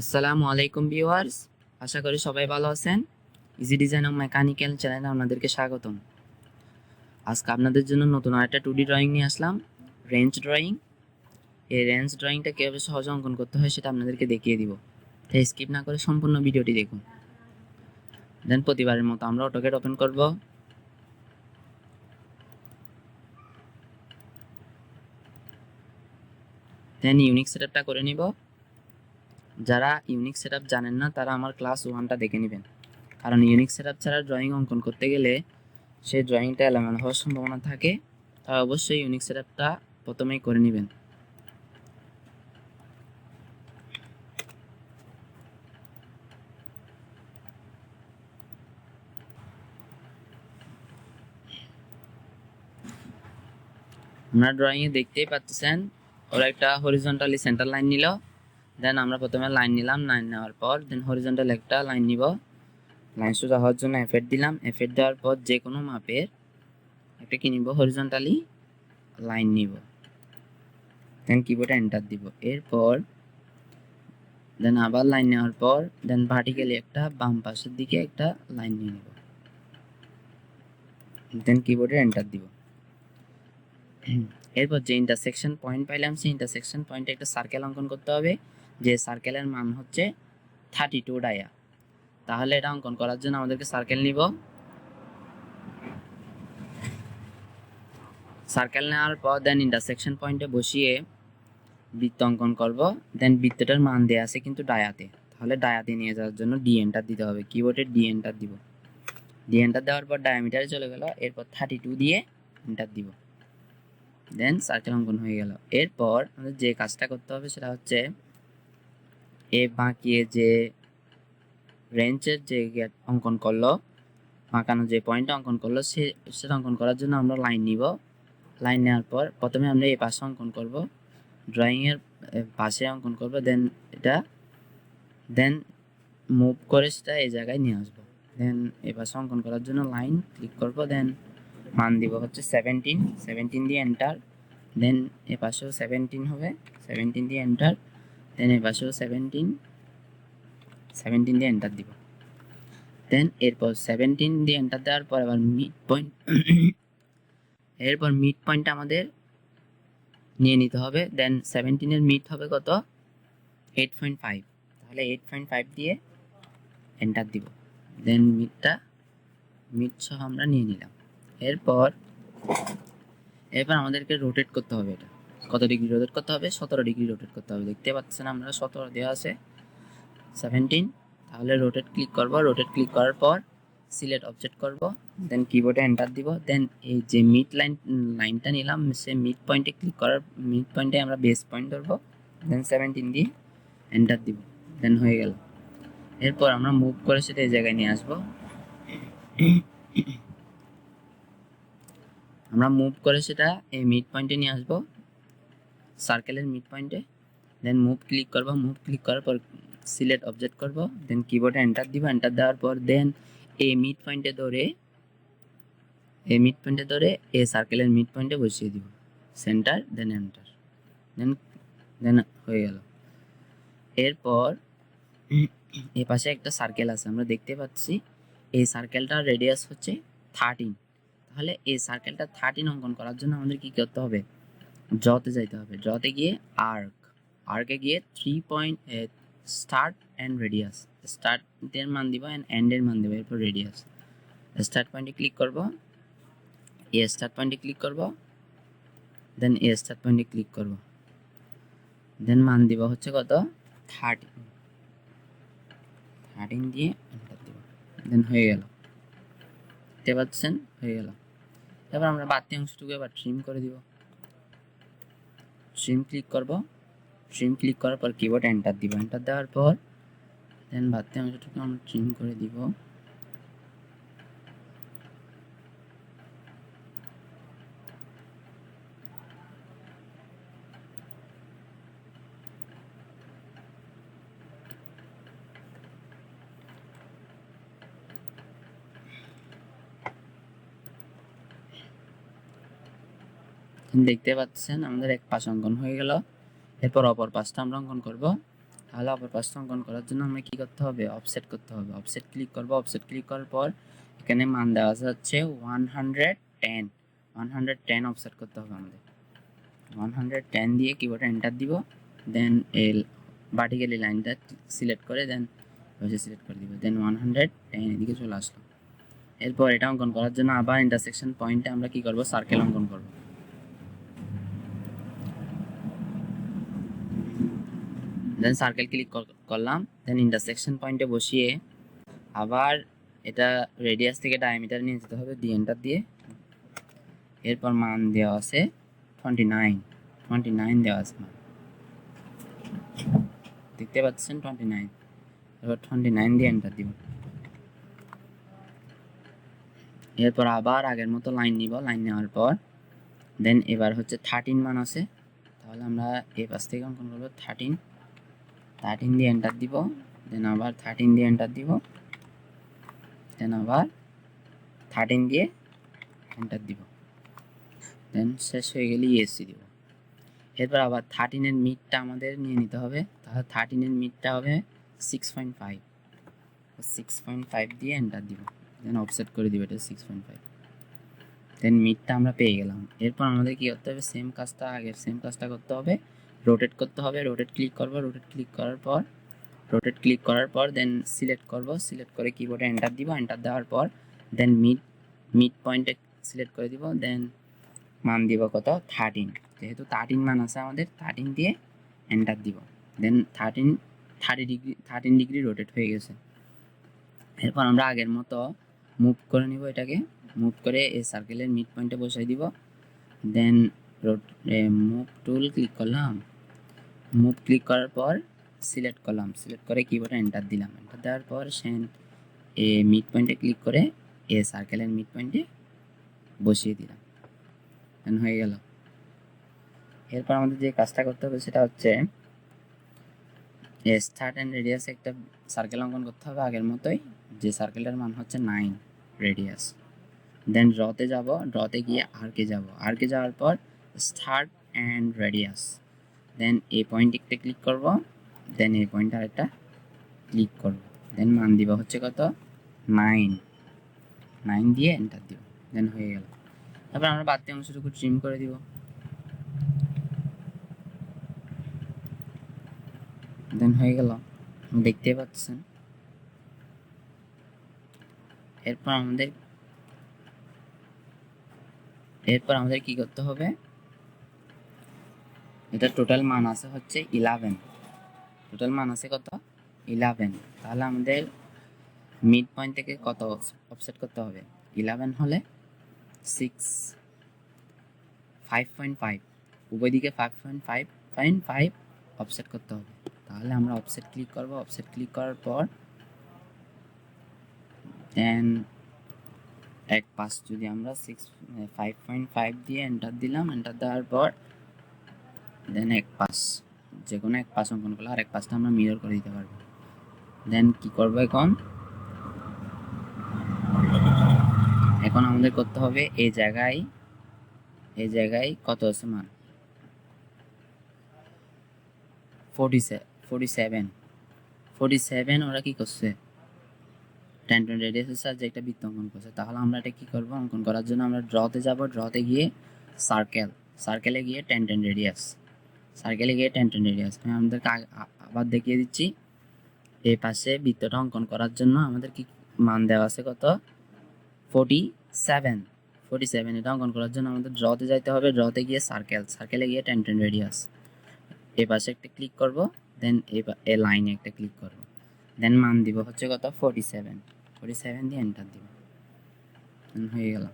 আসসালামু আলাইকুম ভিউয়ার্স, আশা করি সবাই ভালো আছেন। ইজি ডিজাইন ও মেকানিক্যাল চ্যানেলে আপনাদেরকে স্বাগতম। আজকে আপনাদের জন্য নতুন আরেকটা 2D ড্রয়িং নিয়ে আসলাম, রেঞ্জ ড্রয়িং। এই রেঞ্জ ড্রয়িংটা কীভাবে সহজে অঙ্কন করতে হয় সেটা আপনাদেরকে দেখিয়ে দিব, তাই স্কিপ না করে সম্পূর্ণ ভিডিওটি দেখুন। দেন প্রতিবারের মতো আমরা অটোক্যাড ওপেন করব। দেন ইউনিক সেটআপটা করে নিব। যারা ইউনিক সেটআপ জানেন না তারা আমার ক্লাস 1টা দেখে নেবেন, কারণ ইউনিক সেটআপ ছাড়া ড্রয়িং অঙ্কন করতে গেলে সেই ড্রয়িংটা এলোমেলো হওয়ার সম্ভাবনা থাকে। তাই অবশ্যই ইউনিক সেটআপটা প্রথমেই করে নেবেন। আপনারা ড্রয়িংয়ে দেখতেই পাচ্ছেন ওরা একটা হরিজন্টালি সেন্টার লাইন নিল। দেন আমরা প্রথমে লাইন নিলাম, লাইন নেওয়ার পর দেন হরিজন্টাল একটা লাইন নিব। লাইন সোজা হওয়ার জন্য এফেক্ট দিলাম, এফেক্ট দেওয়ার পর যে কোনো মাপের একটা কি নিব, হরিজন্টালি লাইন নিব। দেন কিবোর্ডে এন্টার দিব। এরপর দেন আবার লাইন নেওয়ার পর দেন ভার্টিক্যালি একটা বাম পাশের দিকে একটা লাইন নিয়ে নেব। দেন কিবোর্ডে এন্টার দিব। এরপর যে ইন্টারসেকশন পয়েন্ট পাইলাম সেই ইন্টারসেকশন পয়েন্টে একটা সার্কেল অঙ্কন করতে হবে, যে সার্কেলের মান হচ্ছে 32 ডায়া। তাহলে এটা অঙ্কন করার জন্য আমাদেরকে সার্কেল নিব। সার্কেল নেওয়ার পর দেন ইন্টারসেকশন পয়েন্টে বসিয়ে বৃত্ত অঙ্কন করব। দেন বৃত্তটার মান দেওয়া আছে কিন্তু ডায়াতে, তাহলে ডায়াতে নিয়ে যাওয়ার জন্য ডি এন্টার দিতে হবে। কিবোর্ডে ডি এন্টার দিব। ডি এন্টার দেওয়ার পর ডায়ামিটারে চলে গেল। এরপর 32 দিয়ে এন্টার দিব। দেন সার্কেল অঙ্কন হয়ে গেল। এরপর আমাদের যে কাজটা করতে হবে সেটা হচ্ছে এ বাঁকিয়ে যে রেঞ্জের যে অঙ্কন করলো, বাঁকানো যে পয়েন্টটা অঙ্কন করলো সেটা অঙ্কন করার জন্য আমরা লাইন নিব। লাইন নেওয়ার পর প্রথমে আমরা এই পাশে অঙ্কন করব, ড্রয়িংয়ের পাশে অঙ্কন করব। দেন এটা দেন মুভ করে সেটা এই জায়গায় নিয়ে আসবো। দেন এই পাশে অঙ্কন করার জন্য লাইন ক্লিক করব। দেন মান দিব হচ্ছে 17 দিয়ে এন্টার। দেন এ পাশেও 17 হবে, 17 দিয়ে এন্টার। দেন এ পাশেও 17 দিয়ে এন্টার দিব। দেন এরপর 17 দিয়ে এন্টার দেওয়ার পর আবার মিড পয়েন্ট এরপর মিড পয়েন্ট আমাদের নিয়ে নিতে হবে। দেন 17-এর মিড হবে কত, 8.5। তাহলে 8.5 দিয়ে এন্টার দিব। দেন মিড সহ আমরা নিয়ে নিলাম। এরপর আমাদেরকে রোটেট করতে হবে। এটা কত ডিগ্রি রোটেট করতে হবে, 17 ডিগ্রি রোটেট করতে হবে। দেখতে পাচ্ছেন আমরা 17 দেওয়া আছে, 17। তাহলে রোটেট ক্লিক করব। রোটেট ক্লিক করার পর সিলেক্ট অবজেক্ট করব। দেন কিবোর্ডে এন্টার দিব। দেন এই যে মিড লাইনটা নিলাম সে মিড পয়েন্টে ক্লিক করার মিড পয়েন্টে আমরা বেস পয়েন্ট ধরবো। দেন 17 দিয়ে এন্টার দিব। দেন হয়ে গেল। এরপর আমরা মুভ করে সেটা এই জায়গায় নিয়ে আসবো। আমরা মুভ করে সেটা এই মিড পয়েন্টে নিয়ে আসবো, সার্কেলের মিড পয়েন্টে। দেন মুভ ক্লিক করব। মুভ ক্লিক করার পর সিলেক্ট অবজেক্ট করব। দেন কিবোর্ডে এন্টার দিব। এন্টার দেওয়ার পর দেন এই মিড পয়েন্টে ধরে এই সার্কেলের মিড পয়েন্টে বসিয়ে দিব, সেন্টার। দেন এন্টার। দেন হয়ে গেল। এরপর এই পাশে একটা সার্কেল আছে আমরা দেখতে পাচ্ছি, এই সার্কেলটার রেডিয়াস হচ্ছে 13। তাহলে এই সার্কেলটা 13 অঙ্কন করার জন্য আমাদের কি করতে হবে, ড্রতে যাইতে হবে। ড্রতে গিয়ে আর্কে গিয়ে 3 পয়েন্ট স্টার্ট অ্যান্ড রেডিয়াস, স্টার্টের মান দিব অ্যান্ড এন্ডের মান দিব। এরপর রেডিয়াস। স্টার্ট পয়েন্টে ক্লিক করব, স্টার্ট পয়েন্টে ক্লিক করব। দেন স্টার্ট পয়েন্টে ক্লিক করব। দেন মান দিব হচ্ছে কত, 13 দিয়ে এন্টার দিব। দেন হয়ে গেল। দেখতে পাচ্ছেন হয়ে গেল। এবার আমরা বাড়তি অংশটুকু এবার ট্রিম করে দিব। ট্রিম ক্লিক করব। ট্রিম ক্লিক করার পর কিবোর্ড এন্টার দিব। এন্টার দেওয়ার পর দেন বাড়তি অংশটুকু আমরা ট্রিম করে দিব। দেখতে পাচ্ছেন আমাদের এক পাশ অঙ্কন হয়ে গেল। এরপর অপর পাশটা আমরা অঙ্কন করব। তাহলে অপর পাশটা অঙ্কন করার জন্য আমরা কি করতে হবে, অফসেট করতে হবে। অফসেট ক্লিক করব, অফসেট ক্লিক করার পর এখানে মান দেওয়া আছে হচ্ছে 110 অফসেট করতে হবে আমাদের। 110 দিয়ে কিবোর্ডে এন্টার দিব, দেন এই ভার্টিক্যালি লাইনটা সিলেক্ট করে দেন সিলেক্ট করে দিব, দেন 110 এদিকে চলে আসলো। এরপর এটা অঙ্কন করার জন্য আবার ইন্টারসেকশন পয়েন্টে আমরা কি করব, সার্কেল অঙ্কন করব। দেন সার্কেল ক্লিক করলাম, দেন ইন্টারসেকশন পয়েন্টে বসিয়ে আবার এটা রেডিয়াস থেকে ডায়ামিটার নিয়ে যেতে হবে ডি এন্টার দিয়ে। এরপর মান দেওয়া আছে 29 দেওয়া আছে মান, দেখতে পাচ্ছেন 29। এবার 29 দিয়ে এন্টার দিব। এরপর আবার আগের মতো লাইন নিব, লাইন নেওয়ার পর দেন এবার হচ্ছে 13 মান আছে, তাহলে আমরা এই পাশ থেকে অঙ্কন করবো 13 দিয়ে এন্টার দিব, দেন আবার 13 দিয়ে এন্টার দিব, দেন আবার 13 দিয়ে এন্টার দিব, দেন শেষ হয়ে গেলে ইএসসি দিব। এরপর আবার 13-এর মিডটা আমাদের নিয়ে নিতে হবে, তাহলে 13-এর মিডটা হবে 6.5 দিয়ে এন্টার দিব, দেন অফসেট করে দিব এটা 6.5, দেন মিডটা আমরা পেয়ে গেলাম। এরপর আমাদের কি করতে হবে, সেম কাজটা করতে হবে, রোটেট করতে হবে। রোটেট ক্লিক করব, রোটেট ক্লিক করার পর দেন সিলেক্ট করে কিবোর্ডে এন্টার দিব, এন্টার দেওয়ার পর দেন মিড পয়েন্টে সিলেক্ট করে দিব, দেন মান দিব কত 13, যেহেতু 13 মান আছে আমাদের 13 দিয়ে এন্টার দিব, দেন 13 ডিগ্রি রোটেট হয়ে গেছে। এরপর আমরা আগের মতো মুভ করে নিব, এটাকে মুভ করে এই সার্কেলের মিড পয়েন্টে বসাই দিব, দেন মুভ টুল ক্লিক করলাম, মুভ ক্লিক করার পর সিলেক্ট করে কিবোর্ডে এন্টার দিলাম, এন্টার দেওয়ার পর এ মিড পয়েন্টে ক্লিক করে এ সার্কেলের মিড পয়েন্টে বসিয়ে দিলাম, দেন হয়ে গেল। এরপর আমাদের যে কাজটা করতে হবে সেটা হচ্ছে স্টার্ট অ্যান্ড রেডিয়াস একটা সার্কেল অঙ্কন করতে হবে আগের মতোই, যে সার্কেলটার মান হচ্ছে 9 রেডিয়াস। দেন ড্রতে যাব, ড্রতে গিয়ে আর্কে যাওয়ার পর স্টার্ট অ্যান্ড রেডিয়াস, দেন এই পয়েন্ট একটা ক্লিক করব, দেন এই পয়েন্ট আরেকটা ক্লিক করব, দেন মান দিব হচ্ছে কত 9 দিয়ে এন্টার দিব, দেন হয়ে গেল। তারপর আমরা বাড়তি অংশটুকু ট্রিম করে দিব, দেন হয়ে গেল, দেখতে পাচ্ছেন। এরপর আমাদের কি করতে হবে, এটা টোটাল মান আছে হচ্ছে 11, টোটাল মান আছে কত 11, তাহলে আমাদের মিড পয়েন্ট থেকে কত অফসেট করতে হবে, 11 হলে 5.5 উভয় দিকে 5.5 অফসেট করতে হবে। তাহলে আমরা অফসেট ক্লিক করব, অফসেট ক্লিক করার পর দেন এক পাশ যদি আমরা 5.5 দিয়ে এন্টার দিলাম, এন্টার দেওয়ার পর দেন এক পাশ যে কোনো এক পাশ অঙ্কন করলে আর এক পাশটা আমরা মিরর করে দিতে পারবো। দেন কি করবো, এখন আমাদের করতে হবে এই জায়গায় কত আছে মান 47 ওরা কি করছে 10 রেডিয়াসের সাহায্যে একটা বৃত্ত অঙ্কন করছে। তাহলে আমরা এটা কি করব, অঙ্কন করার জন্য আমরা ড্রতে যাব, ড্রতে গিয়ে সার্কেলে গিয়ে 10 রেডিয়াস, আমি আমাদেরকে আবার দেখিয়ে দিচ্ছি। এই পাশে বৃত্তটা অঙ্কন করার জন্য আমাদের কি মান দেওয়া আছে কত 47, এটা অঙ্কন করার জন্য আমাদের ড্রতে যাইতে হবে, ড্রতে গিয়ে সার্কেলে গিয়ে 10 রেডিয়াস, এই পাশে একটা ক্লিক করব, দেন এই লাইনে একটা ক্লিক করব, দেন মান দিব হচ্ছে কত 47 দিয়ে এন্টার দিব, হয়ে গেল।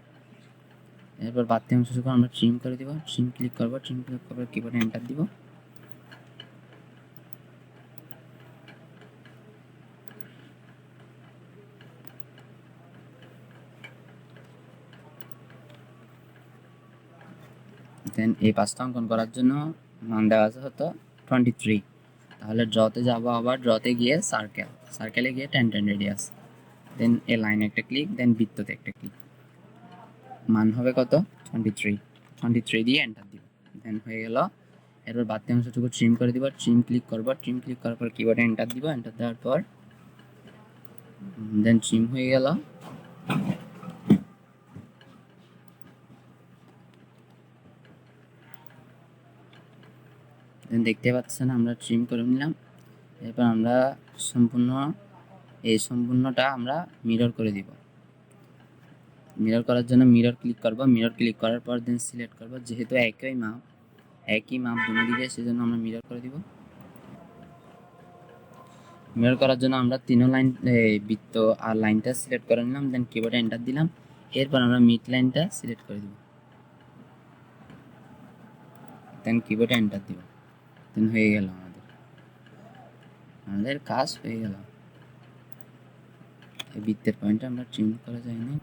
এরপর বাড়তি অংশটুকু আমরা ট্রিম করে দিব, ট্রিম ক্লিক করব, কিবোর্ডে এন্টার দিব, দেন এই পাঁচটা অঙ্কন করার জন্য মান দেওয়া আছে হতো 23। তাহলে ড্রতে যাব, আবার ড্রতে গিয়ে সার্কেলে গিয়ে 10 রেডিয়াস, দেন এ লাইনে একটা ক্লিক, দেন বৃত্ততে একটা ক্লিক, মান হবে কত 23 দিয়ে এন্টার দিব, দেন হয়ে গেল। এরপর বাড়তি অংশটুকু ট্রিম করে দিব, ট্রিম ক্লিক করব, ট্রিম ক্লিক করার পর কিবোর্ডে এন্টার দিব, এন্টার দেওয়ার পর দেন ট্রিম হয়ে গেল। দেন দেখতে পাচ্ছেন আমরা ট্রিম করে নিলাম। এরপর আমরা সম্পূর্ণটা আমরা মিরর করে দিব। মিরর করার জন্য মিরর ক্লিক করব, মিরর ক্লিক করার পর দেন সিলেক্ট করব, যেহেতু একই মাপ দুনো দিকে, সেজন্য আমরা মিরর করে দিব। মিরর করার জন্য আমরা তিনও লাইন বৃত্ত আর লাইনটা সিলেক্ট করে নিলাম, দেন কিবোর্ডে এন্টার দিলাম। এরপর আমরা মিড লাইনটা সিলেক্ট করে দিব, দেন কিবোর্ডে এন্টার দিব। দেন হয়ে গেল আমাদের কাজ হয়ে গেল। এই বৃত্তের পয়েন্টটা আমরা ট্রিম করা যায়নি।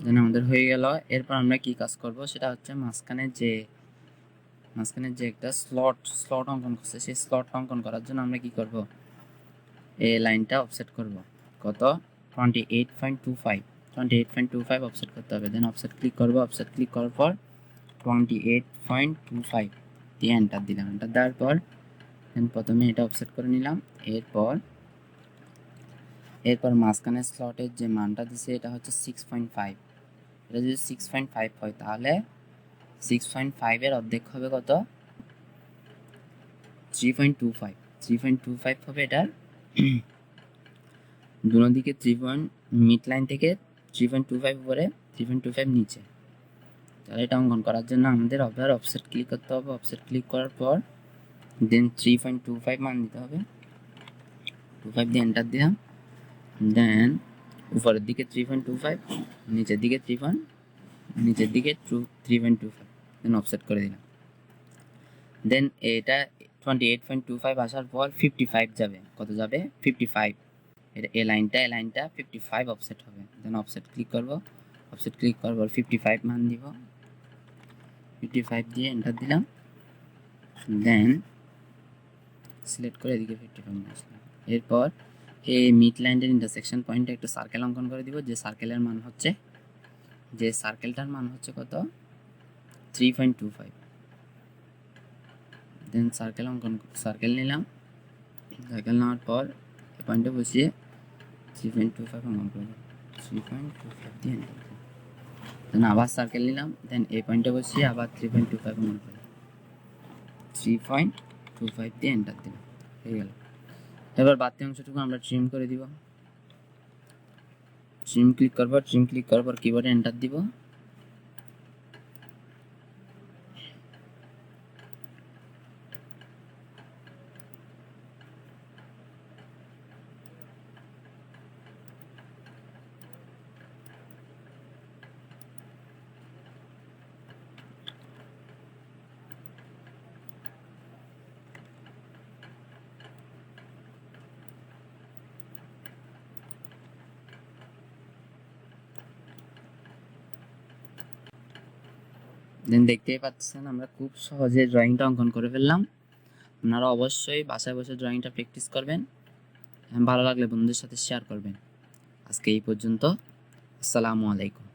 দেন আমাদের হয়ে গেল। এরপর আমরা কি কাজ করব সেটা হচ্ছে মাঝখানে যে একটা স্লট অঙ্কন করছে, সেই স্লট অঙ্কন করার জন্য আমরা কি করব, এই লাইনটা অফসেট করব। কত? 28.25 অফসেট করতে হবে। দেন অফসেট ক্লিক করব, অফসেট ক্লিক করার পর 28.25 দিয়ে এন্টার দিলাম। এন্টার দেওয়ার পর দেন প্রথমে এটা অফসেট করে নিলাম। এরপর মাঝখানে স্লটের যে মানটা দিছে এটা হচ্ছে 6.5। এটা যদি 6.5 হয় তাহলে 6.5 এর অর্ধেক হবে কত? 3.25 হবে এটার দুনো দিকে। মিড লাইন থেকে 3.25 উপরে, 3.25 নিচে। তাহলে এটা অঙ্কন করার জন্য আমাদের আবার অফসেট ক্লিক করতে হবে। অফসেট ক্লিক করার পর দেন 3.25 মান দিতে হবে, 25 দিয়ে এন্টার দিলাম। দেন উপরের দিকে 3.25, নিচের দিকে 3.25, দেন অফসেট করে দিলাম। দেন এটা 28.25 আসার পর 55 যাবে। কত যাবে? 55। এই লাইনটা 55 অফসেট হবে। দেন অফসেট ক্লিক করব, অফসেট ক্লিক করার পর 55 মান দিব, 55 দিয়ে এন্টার দিলাম। দেন সিলেক্ট করে এদিকে 55 নিয়ে আসলাম। এরপর এই মিড লাইনের ইন্টারসেকশন পয়েন্টে একটা সার্কেল অঙ্কন করে দিব, যে সার্কেলটার মান হচ্ছে কত? 3.25। দেন সার্কেল নিলাম। সার্কেল নেওয়ার পর এই পয়েন্টে বসিয়ে 3.25 অঙ্কন করব, 3.25 দিয়ে এন্টার দিলাম। দেন আবার সার্কেল নিলাম, দেন এই পয়েন্টে বসিয়ে আবার 3.25 অঙ্কন করব, 3.25 দিয়ে এন্টার দিলাম। হয়ে গেল। এবার বাড়তি অংশটুকু আমরা ট্রিম করে দিব। ট্রিম ক্লিক করব, ট্রিম ক্লিক করার পর কিবোর্ডে এন্টার দিব। দেন দেখতেই পাচ্ছেন আমরা খুব সহজে ড্রয়িংটা অঙ্কন করে ফেললাম। আপনারা অবশ্যই বাসায় বসে ড্রয়িংটা প্র্যাকটিস করবেন। ভালো লাগলে বন্ধুদের সাথে শেয়ার করবেন। আজকে এই পর্যন্ত। আসসালামু আলাইকুম।